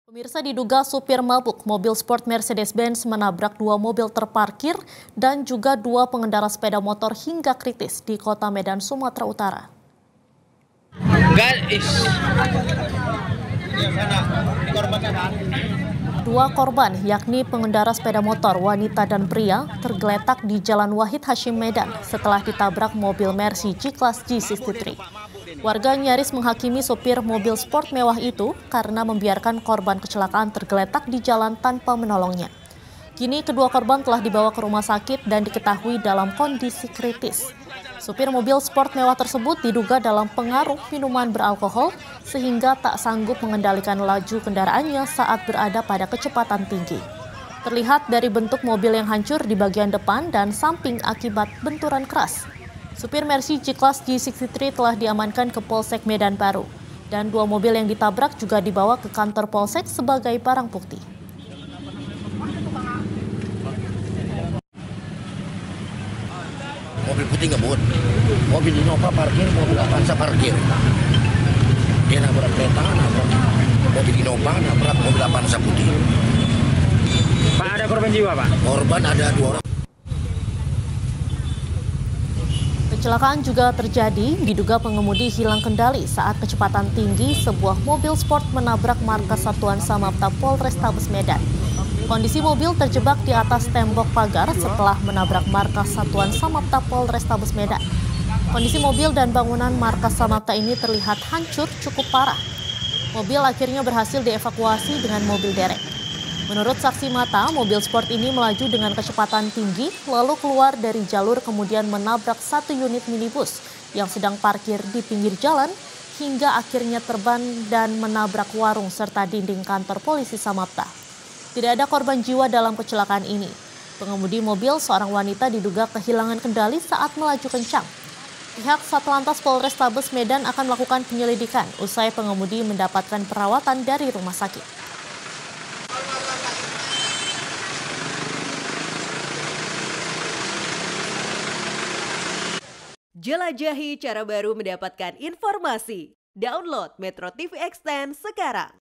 Pemirsa, diduga supir mabuk, mobil sport Mercedes-Benz menabrak dua mobil terparkir dan juga dua pengendara sepeda motor hingga kritis di kota Medan, Sumatera Utara. Dua korban, yakni pengendara sepeda motor wanita dan pria, tergeletak di Jalan Wahid Hashim Medan setelah ditabrak mobil Mercy G-Class G63. Warga nyaris menghakimi sopir mobil sport mewah itu karena membiarkan korban kecelakaan tergeletak di jalan tanpa menolongnya. Kini kedua korban telah dibawa ke rumah sakit dan diketahui dalam kondisi kritis. Supir mobil sport mewah tersebut diduga dalam pengaruh minuman beralkohol sehingga tak sanggup mengendalikan laju kendaraannya saat berada pada kecepatan tinggi. Terlihat dari bentuk mobil yang hancur di bagian depan dan samping akibat benturan keras. Supir Mercy G-Class G63 telah diamankan ke Polsek Medan Baru. Dan dua mobil yang ditabrak juga dibawa ke kantor Polsek sebagai barang bukti. Mobil putih ngebut, mobil Innova parkir, mobil Avanza parkir. Dia nabrak kereta, nabrak mobil Innova, nabrak mobil Avanza putih. Pak, ada korban jiwa, Pak? Korban ada 2 orang. Kecelakaan juga terjadi, diduga pengemudi hilang kendali saat kecepatan tinggi sebuah mobil sport menabrak markas Satuan Samapta Polrestabes Medan. Kondisi mobil terjebak di atas tembok pagar setelah menabrak markas Satuan Samapta Polrestabes Medan. Kondisi mobil dan bangunan markas Samapta ini terlihat hancur cukup parah. Mobil akhirnya berhasil dievakuasi dengan mobil derek. Menurut saksi mata, mobil sport ini melaju dengan kecepatan tinggi, lalu keluar dari jalur kemudian menabrak satu unit minibus yang sedang parkir di pinggir jalan, hingga akhirnya terbang dan menabrak warung serta dinding kantor polisi Samapta. Tidak ada korban jiwa dalam kecelakaan ini. Pengemudi mobil, seorang wanita, diduga kehilangan kendali saat melaju kencang. Pihak Satlantas Polrestabes Medan akan melakukan penyelidikan usai pengemudi mendapatkan perawatan dari rumah sakit. Jelajahi cara baru mendapatkan informasi. Download Metro TV Extend sekarang.